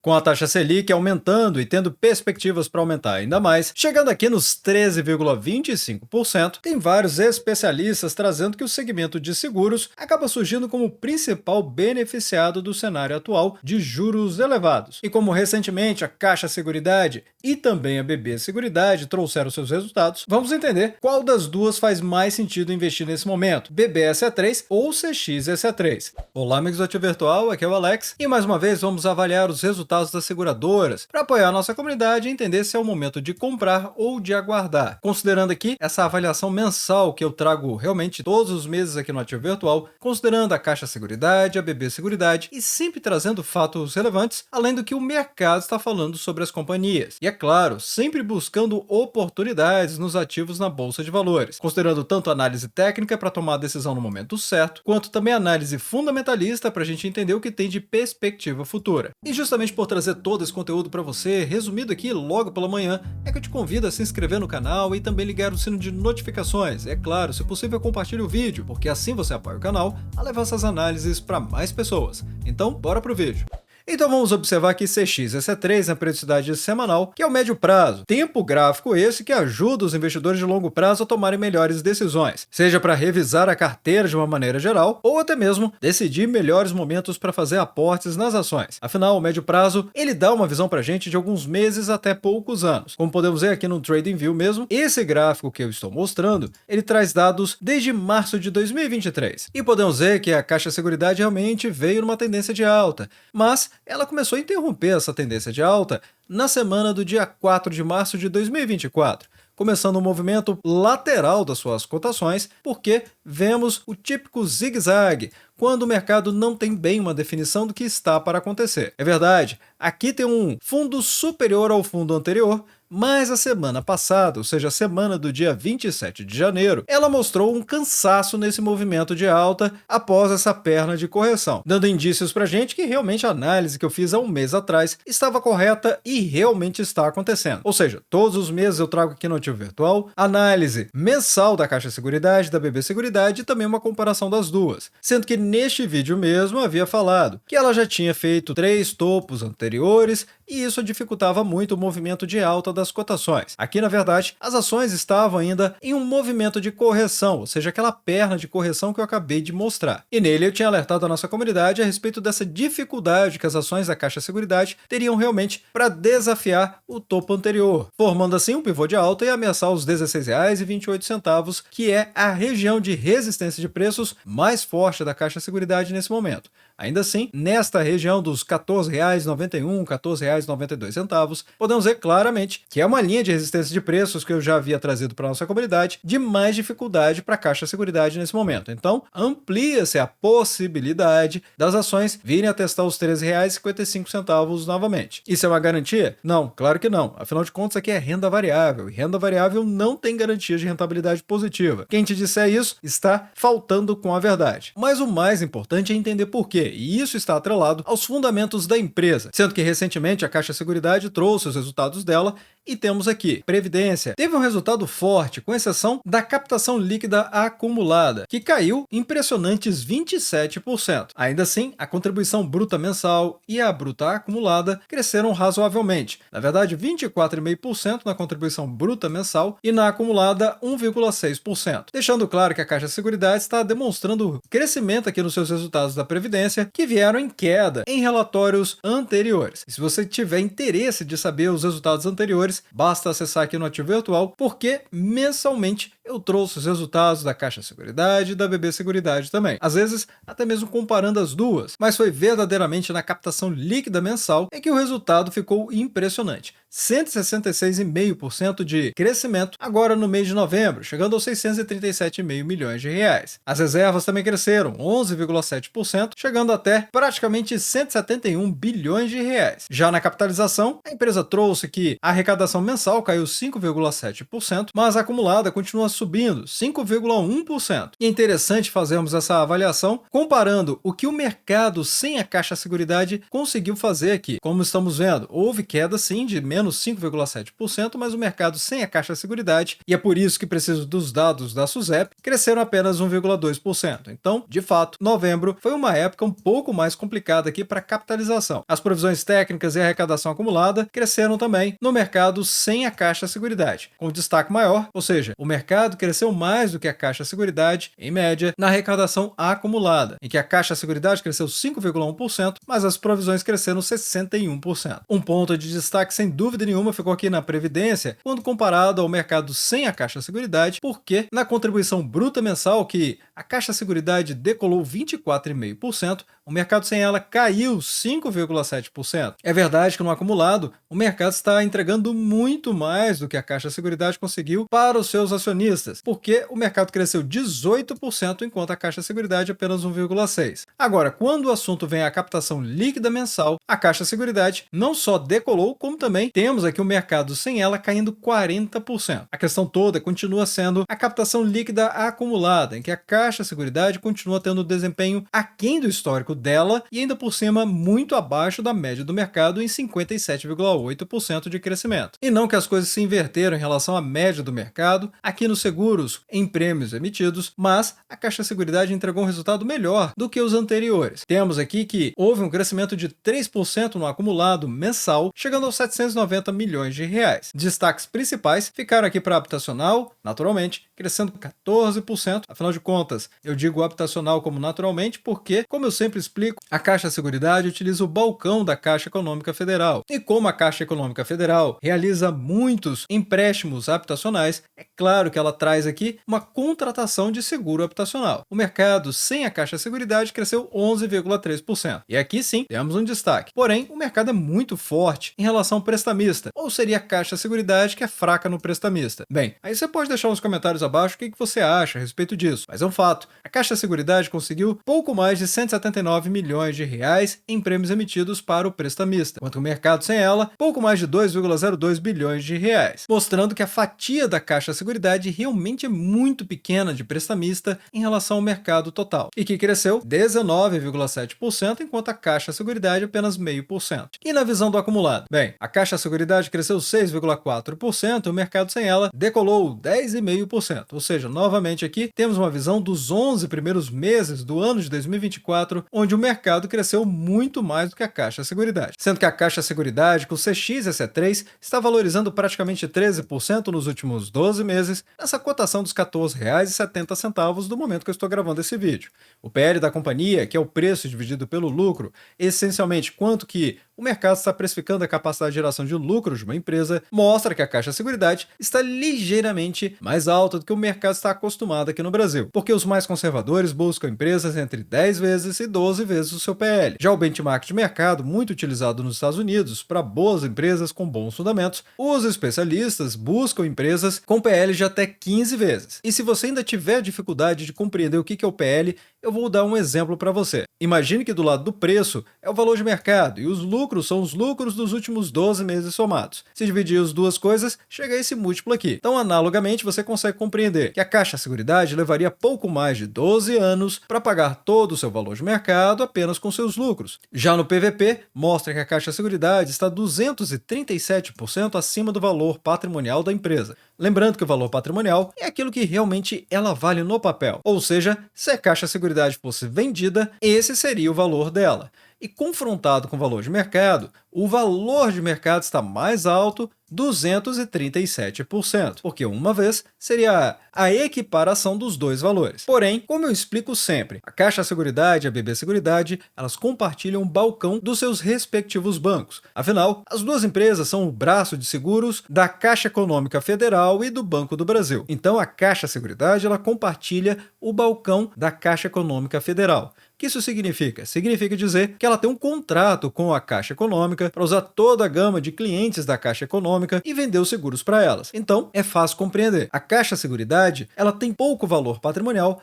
Com a taxa Selic aumentando e tendo perspectivas para aumentar ainda mais, chegando aqui nos 13,25%, tem vários especialistas trazendo que o segmento de seguros acaba surgindo como o principal beneficiado do cenário atual de juros elevados. E como recentemente a Caixa Seguridade e também a BB Seguridade trouxeram seus resultados, vamos entender qual das duas faz mais sentido investir nesse momento, BBSE3 ou CXSE3. Olá amigos do Ativo Virtual, aqui é o Alex e mais uma vez vamos avaliar os resultados das seguradoras para apoiar a nossa comunidade e entender se é o momento de comprar ou de aguardar. Considerando aqui essa avaliação mensal que eu trago realmente todos os meses aqui no Ativo Virtual, considerando a Caixa Seguridade, a BB Seguridade e sempre trazendo fatos relevantes, além do que o mercado está falando sobre as companhias. E é claro, sempre buscando oportunidades nos ativos na Bolsa de Valores, considerando tanto análise técnica para tomar a decisão no momento certo, quanto também análise fundamentalista para a gente entender o que tem de perspectiva futura. E justamente por trazer todo esse conteúdo para você, resumido aqui logo pela manhã, é que eu te convido a se inscrever no canal e também ligar o sino de notificações. É claro, se possível, compartilhe o vídeo, porque assim você apoia o canal a levar essas análises para mais pessoas. Então, bora pro vídeo. Então vamos observar aqui CXSE3 na periodicidade semanal, que é o médio prazo. Tempo gráfico esse que ajuda os investidores de longo prazo a tomarem melhores decisões, seja para revisar a carteira de uma maneira geral, ou até mesmo decidir melhores momentos para fazer aportes nas ações. Afinal, o médio prazo, ele dá uma visão para a gente de alguns meses até poucos anos. Como podemos ver aqui no TradingView mesmo, esse gráfico que eu estou mostrando, ele traz dados desde março de 2023. E podemos ver que a Caixa Seguridade realmente veio numa tendência de alta, mas ela começou a interromper essa tendência de alta na semana do dia 4 de março de 2024, começando um movimento lateral das suas cotações, porque vemos o típico zigue-zague, quando o mercado não tem bem uma definição do que está para acontecer. É verdade, aqui tem um fundo superior ao fundo anterior, mas a semana passada, ou seja, a semana do dia 27 de janeiro, ela mostrou um cansaço nesse movimento de alta após essa perna de correção, dando indícios pra gente que realmente a análise que eu fiz há um mês atrás estava correta e realmente está acontecendo. Ou seja, todos os meses eu trago aqui no Ativo Virtual análise mensal da Caixa Seguridade, da BB Seguridade e também uma comparação das duas, sendo que neste vídeo mesmo eu havia falado que ela já tinha feito 3 topos anteriores e isso dificultava muito o movimento de alta das cotações. Aqui, na verdade, as ações estavam ainda em um movimento de correção, ou seja, aquela perna de correção que eu acabei de mostrar. E nele eu tinha alertado a nossa comunidade a respeito dessa dificuldade que as ações da Caixa Seguridade teriam realmente para desafiar o topo anterior, formando assim um pivô de alta e ameaçar os R$ 16,28, que é a região de resistência de preços mais forte da Caixa Seguridade nesse momento. Ainda assim, nesta região dos R$ 14,91, R$ 14,92, podemos ver claramente que é uma linha de resistência de preços que eu já havia trazido para a nossa comunidade de mais dificuldade para a Caixa Seguridade nesse momento. Então, amplia-se a possibilidade das ações virem a testar os R$ 13,55 novamente. Isso é uma garantia? Não, claro que não. Afinal de contas, aqui é renda variável, e renda variável não tem garantia de rentabilidade positiva. Quem te disser isso está faltando com a verdade. Mas o mais importante é entender por quê. E isso está atrelado aos fundamentos da empresa, sendo que recentemente a Caixa Seguridade trouxe os resultados dela e temos aqui, Previdência teve um resultado forte, com exceção da captação líquida acumulada, que caiu impressionantes 27%. Ainda assim, a contribuição bruta mensal e a bruta acumulada cresceram razoavelmente, na verdade 24,5% na contribuição bruta mensal e na acumulada 1,6%, deixando claro que a Caixa Seguridade está demonstrando crescimento aqui nos seus resultados da Previdência, que vieram em queda em relatórios anteriores. E se você tiver interesse de saber os resultados anteriores, basta acessar aqui no Ativo Virtual, porque mensalmente eu trouxe os resultados da Caixa Seguridade e da BB Seguridade também. Às vezes, até mesmo comparando as duas, mas foi verdadeiramente na captação líquida mensal é que o resultado ficou impressionante. 166,5% de crescimento agora no mês de novembro, chegando aos 637,5 milhões de reais. As reservas também cresceram 11,7%, chegando até praticamente 171 bilhões de reais. Já na capitalização, a empresa trouxe que a arrecadação mensal caiu 5,7%, mas a acumulada continua subindo 5,1%. E é interessante fazermos essa avaliação comparando o que o mercado sem a Caixa Seguridade conseguiu fazer aqui. Como estamos vendo, houve queda sim de menos menos 5,7%, mas o mercado sem a Caixa Seguridade, e é por isso que preciso dos dados da SUSEP, cresceram apenas 1,2%. Então, de fato, novembro foi uma época um pouco mais complicada aqui para capitalização. As provisões técnicas e a arrecadação acumulada cresceram também no mercado sem a Caixa Seguridade, com destaque maior, ou seja, o mercado cresceu mais do que a Caixa Seguridade, em média, na arrecadação acumulada, em que a Caixa Seguridade cresceu 5,1%, mas as provisões cresceram 61%. Um ponto de destaque, sem dúvida nenhuma, ficou aqui na Previdência, quando comparado ao mercado sem a Caixa Seguridade, porque na contribuição bruta mensal, que a Caixa Seguridade decolou 24,5%, o mercado sem ela caiu 5,7%. É verdade que no acumulado, o mercado está entregando muito mais do que a Caixa Seguridade conseguiu para os seus acionistas, porque o mercado cresceu 18%, enquanto a Caixa Seguridade apenas 1,6%. Agora, quando o assunto vem à captação líquida mensal, a Caixa Seguridade não só decolou, como também temos aqui o mercado sem ela caindo 40%. A questão toda continua sendo a captação líquida acumulada, em que a Caixa Seguridade continua tendo desempenho aquém do histórico dela e ainda por cima muito abaixo da média do mercado em 57,8% de crescimento. E não que as coisas se inverteram em relação à média do mercado aqui nos seguros em prêmios emitidos, mas a Caixa Seguridade entregou um resultado melhor do que os anteriores. Temos aqui que houve um crescimento de 3% no acumulado mensal, chegando aos 790 milhões de reais. Destaques principais ficaram aqui para a habitacional, naturalmente, crescendo 14%. Afinal de contas, eu digo habitacional como naturalmente porque, como eu sempre explico, a Caixa Seguridade utiliza o balcão da Caixa Econômica Federal. E como a Caixa Econômica Federal realiza muitos empréstimos habitacionais, é claro que ela traz aqui uma contratação de seguro habitacional. O mercado sem a Caixa Seguridade cresceu 11,3%. E aqui sim, temos um destaque. Porém, o mercado é muito forte em relação ao prestamista. Ou seria a Caixa Seguridade que é fraca no prestamista? Bem, aí você pode deixar nos comentários abaixo o que você acha a respeito disso. Mas é um fato. A Caixa Seguridade conseguiu pouco mais de 179 milhões de reais em prêmios emitidos para o prestamista, enquanto o mercado sem ela, pouco mais de 2,02 bilhões de reais, mostrando que a fatia da Caixa Seguridade realmente é muito pequena de prestamista em relação ao mercado total, e que cresceu 19,7%, enquanto a Caixa Seguridade apenas 0,5%. E na visão do acumulado? Bem, a Caixa Seguridade cresceu 6,4%, o mercado sem ela decolou 10,5%, ou seja, novamente aqui temos uma visão dos 11 primeiros meses do ano de 2024, onde o mercado cresceu muito mais do que a Caixa Seguridade. Sendo que a Caixa Seguridade, com CX e C3, está valorizando praticamente 13% nos últimos 12 meses, nessa cotação dos R$ 14,70 do momento que eu estou gravando esse vídeo. O PL da companhia, que é o preço dividido pelo lucro, essencialmente quanto que o mercado está precificando a capacidade de geração de lucro de uma empresa, mostra que a Caixa Seguridade está ligeiramente mais alta do que o mercado está acostumado aqui no Brasil, porque os mais conservadores buscam empresas entre 10 vezes e 12 vezes o seu PL. Já o benchmark de mercado, muito utilizado nos Estados Unidos para boas empresas com bons fundamentos, os especialistas buscam empresas com PL de até 15 vezes. E se você ainda tiver dificuldade de compreender o que é o PL, eu vou dar um exemplo para você. Imagine que do lado do preço é o valor de mercado e os lucros são os lucros dos últimos 12 meses somados. Se dividir as duas coisas, chega a esse múltiplo aqui. Então, analogamente, você consegue compreender que a Caixa Seguridade levaria pouco mais de 12 anos para pagar todo o seu valor de mercado apenas com seus lucros. Já no PVP, mostra que a Caixa Seguridade está 237% acima do valor patrimonial da empresa. Lembrando que o valor patrimonial é aquilo que realmente ela vale no papel. Ou seja, se a Caixa Seguridade fosse vendida, esse seria o valor dela. E confrontado com o valor de mercado, o valor de mercado está mais alto, 237%, porque uma vez seria a equiparação dos dois valores. Porém, como eu explico sempre, a Caixa Seguridade e a BB Seguridade, elas compartilham o balcão dos seus respectivos bancos. Afinal, as duas empresas são o braço de seguros da Caixa Econômica Federal e do Banco do Brasil. Então, a Caixa Seguridade, ela compartilha o balcão da Caixa Econômica Federal. O que isso significa? Significa dizer que ela tem um contrato com a Caixa Econômica para usar toda a gama de clientes da Caixa Econômica econômica e vendeu seguros para elas. Então, é fácil compreender. A Caixa Seguridade, ela tem pouco valor patrimonial,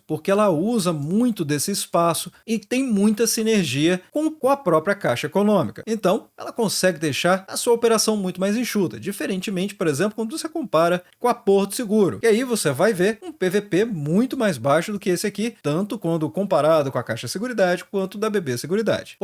porque ela usa muito desse espaço e tem muita sinergia com a própria Caixa Econômica. Então, ela consegue deixar a sua operação muito mais enxuta, diferentemente, por exemplo, quando você compara com a Porto Seguro. E aí você vai ver um PVP muito mais baixo do que esse aqui, tanto quando comparado com a Caixa Seguridade quanto da BB Seguridade.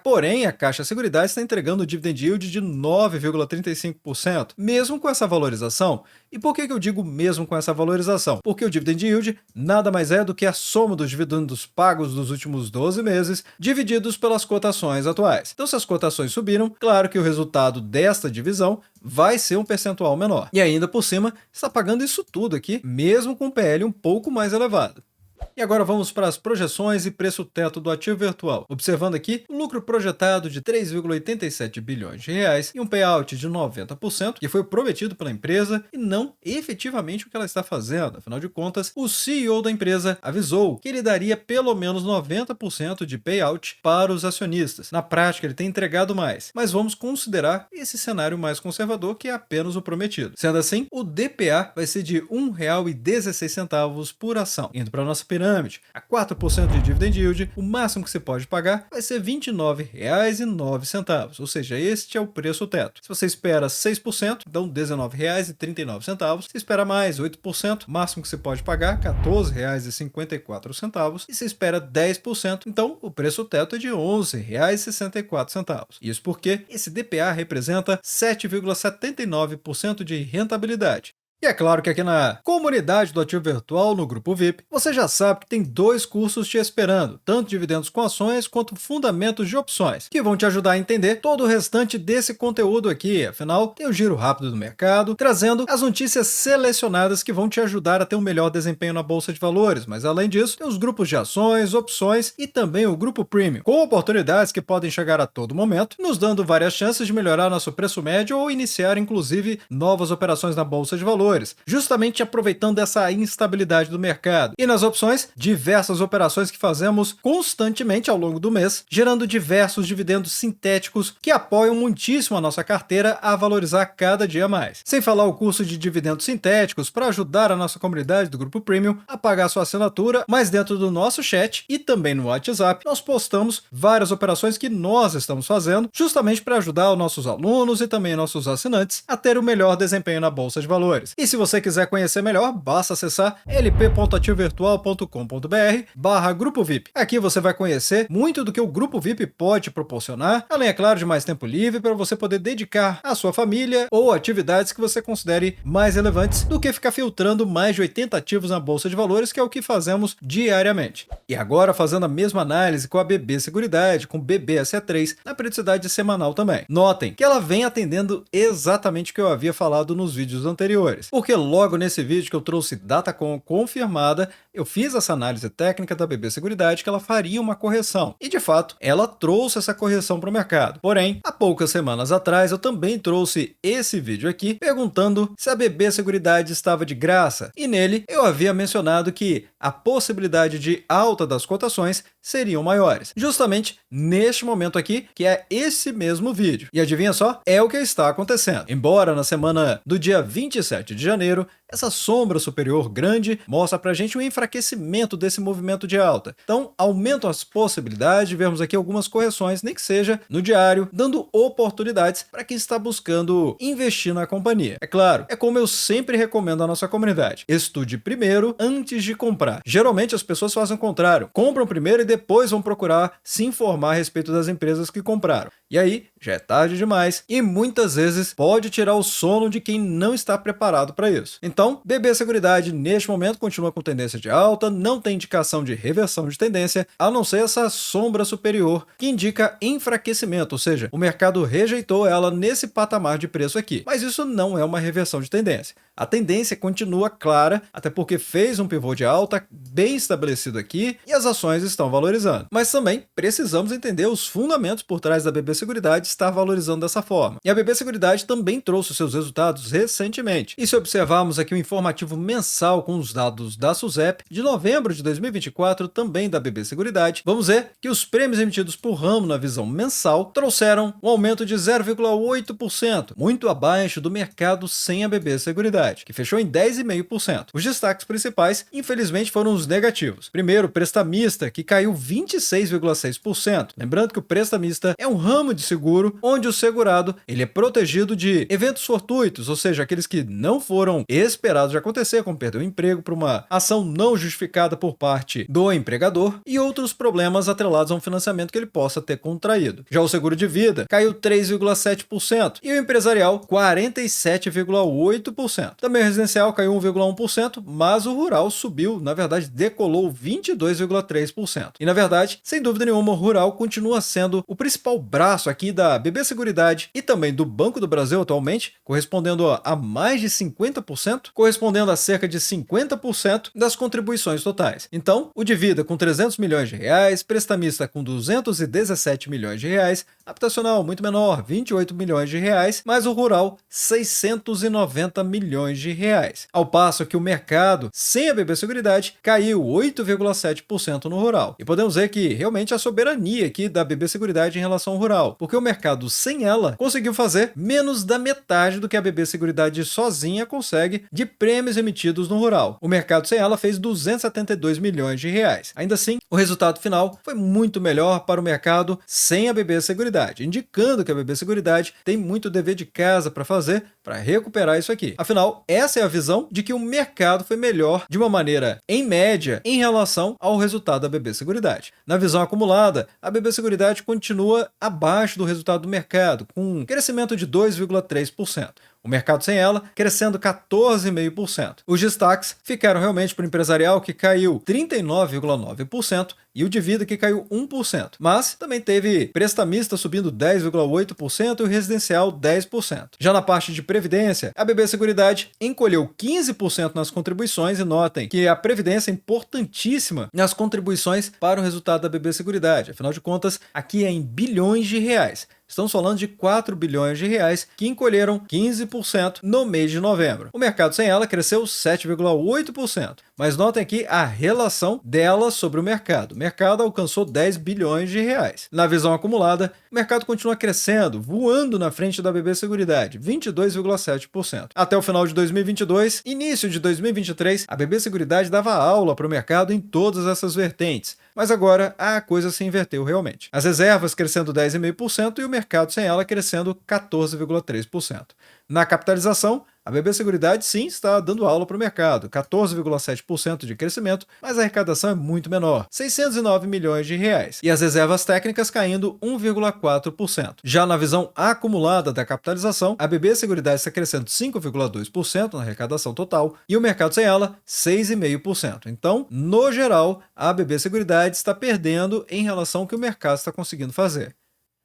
Porém, a Caixa Seguridade está entregando o dividend yield de 9,35%, mesmo com essa valorização. E por que eu digo mesmo com essa valorização? Porque o dividend yield nada mais é do que a soma dos dividendos pagos dos últimos 12 meses, divididos pelas cotações atuais. Então, se as cotações subiram, claro que o resultado desta divisão vai ser um percentual menor. E ainda por cima, está pagando isso tudo aqui, mesmo com um PL um pouco mais elevado. E agora vamos para as projeções e preço teto do ativo virtual. Observando aqui, o lucro projetado de 3,87 bilhões de reais e um payout de 90%, que foi prometido pela empresa e não efetivamente o que ela está fazendo. Afinal de contas, o CEO da empresa avisou que ele daria pelo menos 90% de payout para os acionistas. Na prática, ele tem entregado mais, mas vamos considerar esse cenário mais conservador, que é apenas o prometido. Sendo assim, o DPA vai ser de R$ 1,16 por ação. Indo para a nossa pirâmide, a 4% de dividend yield, o máximo que você pode pagar vai ser R$ 29,09, ou seja, este é o preço teto. Se você espera 6%, então R$ 19,39. Se espera mais, 8%, o máximo que você pode pagar R$ 14,54. E se espera 10%, então o preço teto é de R$ 11,64. Isso porque esse DPA representa 7,79% de rentabilidade. E é claro que aqui na comunidade do ativo virtual, no grupo VIP, você já sabe que tem 2 cursos te esperando, tanto dividendos com ações quanto fundamentos de opções, que vão te ajudar a entender todo o restante desse conteúdo aqui. Afinal, tem o giro rápido do mercado, trazendo as notícias selecionadas que vão te ajudar a ter um melhor desempenho na bolsa de valores, mas além disso, tem os grupos de ações, opções e também o grupo Premium, com oportunidades que podem chegar a todo momento, nos dando várias chances de melhorar nosso preço médio ou iniciar inclusive novas operações na bolsa de valores, justamente aproveitando essa instabilidade do mercado. E nas opções, diversas operações que fazemos constantemente ao longo do mês, gerando diversos dividendos sintéticos que apoiam muitíssimo a nossa carteira a valorizar cada dia mais. Sem falar o curso de dividendos sintéticos para ajudar a nossa comunidade do Grupo Premium a pagar sua assinatura, mas dentro do nosso chat e também no WhatsApp, nós postamos várias operações que nós estamos fazendo, justamente para ajudar os nossos alunos e também nossos assinantes a ter o melhor desempenho na bolsa de valores. E se você quiser conhecer melhor, basta acessar lp.ativovirtual.com.br/grupo VIP. Aqui você vai conhecer muito do que o Grupo VIP pode proporcionar, além, é claro, de mais tempo livre para você poder dedicar à sua família ou atividades que você considere mais relevantes do que ficar filtrando mais de 80 ativos na bolsa de valores, que é o que fazemos diariamente. E agora fazendo a mesma análise com a BB Seguridade, com BBSE3, na periodicidade semanal também. Notem que ela vem atendendo exatamente o que eu havia falado nos vídeos anteriores. Porque logo nesse vídeo que eu trouxe Datacom confirmada, eu fiz essa análise técnica da BB Seguridade que ela faria uma correção. E de fato, ela trouxe essa correção para o mercado. Porém, há poucas semanas atrás eu também trouxe esse vídeo aqui perguntando se a BB Seguridade estava de graça. E nele eu havia mencionado que a possibilidade de alta das cotações seriam maiores. Justamente neste momento aqui, que é esse mesmo vídeo. E adivinha só? É o que está acontecendo. Embora na semana do dia 27 de janeiro, essa sombra superior grande mostra pra gente um enfraquecimento desse movimento de alta. Então, aumentam as possibilidades de vermos aqui algumas correções, nem que seja no diário, dando oportunidades para quem está buscando investir na companhia. É claro, é como eu sempre recomendo à nossa comunidade: estude primeiro antes de comprar. Geralmente as pessoas fazem o contrário, compram primeiro e depois vão procurar se informar a respeito das empresas que compraram. E aí, já é tarde demais e muitas vezes pode tirar o sono de quem não está preparado para isso. Então, BB Seguridade neste momento continua com tendência de alta, não tem indicação de reversão de tendência, a não ser essa sombra superior que indica enfraquecimento, ou seja, o mercado rejeitou ela nesse patamar de preço aqui. Mas isso não é uma reversão de tendência. A tendência continua clara, até porque fez um pivô de alta bem estabelecido aqui e as ações estão valorizando. Mas também precisamos entender os fundamentos por trás da BB Seguridade estar valorizando dessa forma. E a BB Seguridade também trouxe os seus resultados recentemente. E se observarmos aqui o informativo mensal com os dados da SUSEP de novembro de 2024, também da BB Seguridade, vamos ver que os prêmios emitidos por ramo na visão mensal trouxeram um aumento de 0,8%, muito abaixo do mercado sem a BB Seguridade, que fechou em 10,5%. Os destaques principais, infelizmente, foram os negativos. Primeiro, o prestamista, que caiu 26,6%. Lembrando que o prestamista é um ramo de seguro onde o segurado ele é protegido de eventos fortuitos, ou seja, aqueles que não foram esperados de acontecer, como perder o emprego por uma ação não justificada por parte do empregador e outros problemas atrelados a um financiamento que ele possa ter contraído. Já o seguro de vida caiu 3,7% e o empresarial 47,8%. Também o residencial caiu 1,1%, mas o rural subiu, na verdade decolou 22,3%. E na verdade, sem dúvida nenhuma, o rural continua sendo o principal braço aqui da BB Seguridade e também do Banco do Brasil atualmente, correspondendo a mais de 50%, correspondendo a cerca de 50% das contribuições totais. Então, o de vida com 300 milhões de reais, prestamista com 217 milhões de reais, habitacional muito menor, 28 milhões de reais, mas o rural 690 milhões de reais. Ao passo que o mercado sem a BB Seguridade caiu 8,7% no rural. E podemos ver que realmente a soberania aqui da BB Seguridade em relação ao rural, porque o mercado sem ela conseguiu fazer menos da metade do que a BB Seguridade sozinha consegue de prêmios emitidos no rural. O mercado sem ela fez 272 milhões de reais. Ainda assim, o resultado final foi muito melhor para o mercado sem a BB Seguridade, indicando que a BB Seguridade tem muito dever de casa para fazer para recuperar isso aqui. Afinal, essa é a visão de que o mercado foi melhor de uma maneira em média em relação ao resultado da BB Seguridade. Na visão acumulada, a BB Seguridade continua abaixo do resultado do mercado, com um crescimento de 2,3%. O mercado sem ela crescendo 14,5%. Os destaques ficaram realmente para o empresarial, que caiu 39,9%, e o de vida, que caiu 1%. Mas também teve prestamista subindo 10,8% e o residencial 10%. Já na parte de previdência, a BB Seguridade encolheu 15% nas contribuições, e notem que a previdência é importantíssima nas contribuições para o resultado da BB Seguridade. Afinal de contas, aqui é em bilhões de reais. Estamos falando de 4 bilhões de reais que encolheram 15% no mês de novembro. O mercado sem ela cresceu 7,8%. Mas notem aqui a relação dela sobre o mercado. O mercado alcançou 10 bilhões de reais. Na visão acumulada, o mercado continua crescendo, voando na frente da BB Seguridade, 22,7%. Até o final de 2022, início de 2023, a BB Seguridade dava aula para o mercado em todas essas vertentes. Mas agora a coisa se inverteu realmente. As reservas crescendo 10,5% e o mercado sem ela crescendo 14,3%. Na capitalização, a BB Seguridade sim está dando aula para o mercado, 14,7% de crescimento, mas a arrecadação é muito menor, 609 milhões de reais, e as reservas técnicas caindo 1,4%. Já na visão acumulada da capitalização, a BB Seguridade está crescendo 5,2% na arrecadação total e o mercado sem ela 6,5%. Então, no geral, a BB Seguridade está perdendo em relação ao que o mercado está conseguindo fazer.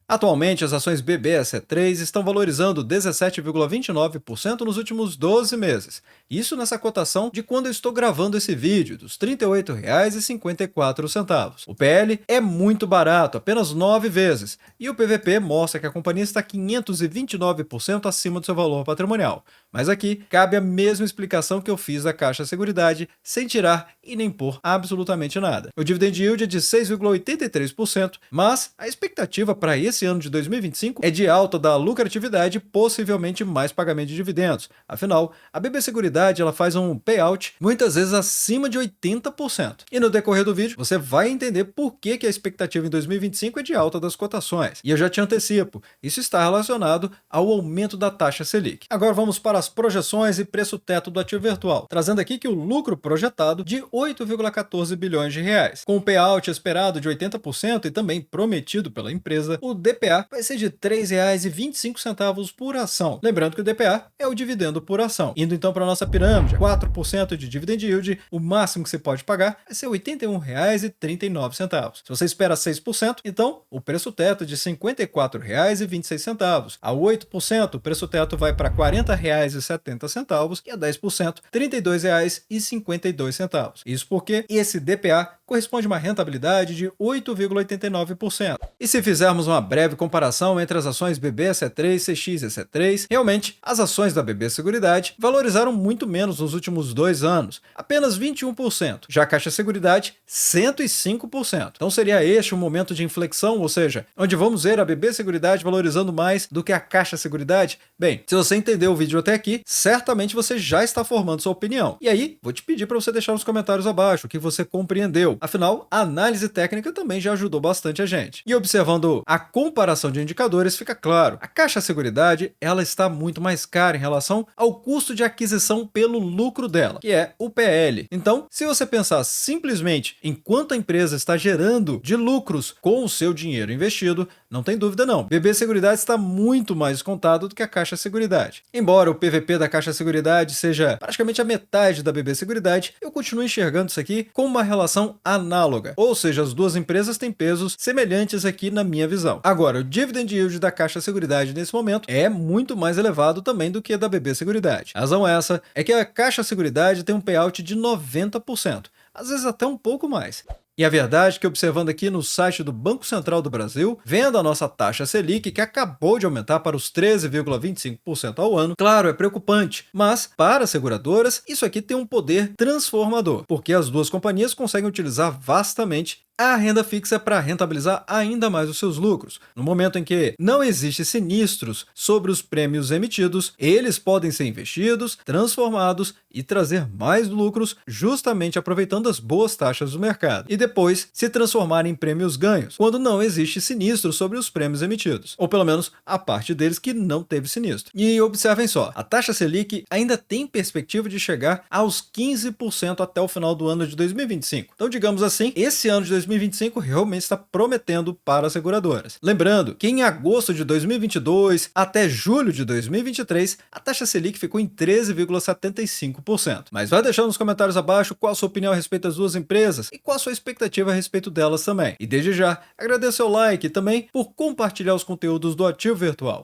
Atualmente, as ações BBSE3 estão valorizando 17,29% nos últimos 12 meses. Isso nessa cotação de quando eu estou gravando esse vídeo, dos R$ 38,54. O PL é muito barato, apenas 9 vezes, e o PVP mostra que a companhia está 529% acima do seu valor patrimonial. Mas aqui cabe a mesma explicação que eu fiz da Caixa Seguridade, sem tirar e nem pôr absolutamente nada. O dividend yield é de 6,83%, mas a expectativa para esse ano de 2025 é de alta da lucratividade e possivelmente mais pagamento de dividendos. Afinal, a BB Seguridade ela faz um payout muitas vezes acima de 80%. E no decorrer do vídeo, você vai entender por que a expectativa em 2025 é de alta das cotações. E eu já te antecipo, isso está relacionado ao aumento da taxa Selic. Agora vamos para as projeções e preço teto do ativo virtual, trazendo aqui que o lucro projetado de 8,14 bilhões de reais. Com o payout esperado de 80% e também prometido pela empresa, o DPA vai ser de R$ 3,25 por ação. Lembrando que o DPA é o dividendo por ação. Indo então para a nossa pirâmide, 4% de dividend yield, o máximo que você pode pagar vai ser R$ 81,39. Se você espera 6%, então o preço teto é de R$ 54,26. A 8%, o preço teto vai para R$ 40,70 e a 10%, R$ 32,52. Isso porque esse DPA corresponde a uma rentabilidade de 8,89%. E se fizermos uma breve comparação entre as ações BB C3, CX e C3, realmente as ações da BB Seguridade valorizaram muito menos nos últimos 2 anos, apenas 21%, já a Caixa Seguridade 105%. Então seria este um momento de inflexão, ou seja, onde vamos ver a BB Seguridade valorizando mais do que a Caixa Seguridade? Bem, se você entendeu o vídeo até aqui, certamente você já está formando sua opinião. E aí, vou te pedir para você deixar nos comentários abaixo o que você compreendeu. Afinal, a análise técnica também já ajudou bastante a gente. E observando a comparação de indicadores, fica claro, a Caixa Seguridade ela está muito mais cara em relação ao custo de aquisição pelo lucro dela, que é o PL. Então, se você pensar simplesmente em quanto a empresa está gerando de lucros com o seu dinheiro investido, não tem dúvida não, BB Seguridade está muito mais descontado do que a Caixa Seguridade. Embora o PVP da Caixa Seguridade seja praticamente a metade da BB Seguridade, eu continuo enxergando isso aqui como uma relação análoga, ou seja, as duas empresas têm pesos semelhantes aqui na minha visão. Agora, o dividend yield da Caixa Seguridade nesse momento é muito mais elevado também do que a da BB Seguridade. A razão essa é que a Caixa Seguridade tem um payout de 90%, às vezes até um pouco mais. E a verdade é que, observando aqui no site do Banco Central do Brasil, vendo a nossa taxa Selic, que acabou de aumentar para os 13,25% ao ano, claro, é preocupante, mas para as seguradoras, isso aqui tem um poder transformador, porque as duas companhias conseguem utilizar vastamente a renda fixa para rentabilizar ainda mais os seus lucros. No momento em que não existem sinistros sobre os prêmios emitidos, eles podem ser investidos, transformados e trazer mais lucros justamente aproveitando as boas taxas do mercado. E depois se transformarem em prêmios ganhos, quando não existe sinistro sobre os prêmios emitidos, ou pelo menos a parte deles que não teve sinistro. E observem só, a taxa Selic ainda tem perspectiva de chegar aos 15% até o final do ano de 2025. Então, digamos assim, esse ano de 2025 realmente está prometendo para as seguradoras. Lembrando que em agosto de 2022 até julho de 2023, a taxa Selic ficou em 13,75%. Mas vai deixando nos comentários abaixo qual a sua opinião a respeito das duas empresas e qual a sua expectativa a respeito delas também. E desde já, agradeço o like e também por compartilhar os conteúdos do Ativo Virtual.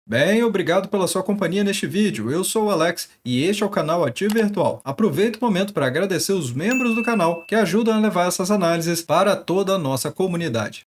Bem, obrigado pela sua companhia neste vídeo. Eu sou o Alex e este é o canal Ativo Virtual. Aproveito o momento para agradecer os membros do canal que ajudam a levar essas análises para toda a nossa comunidade.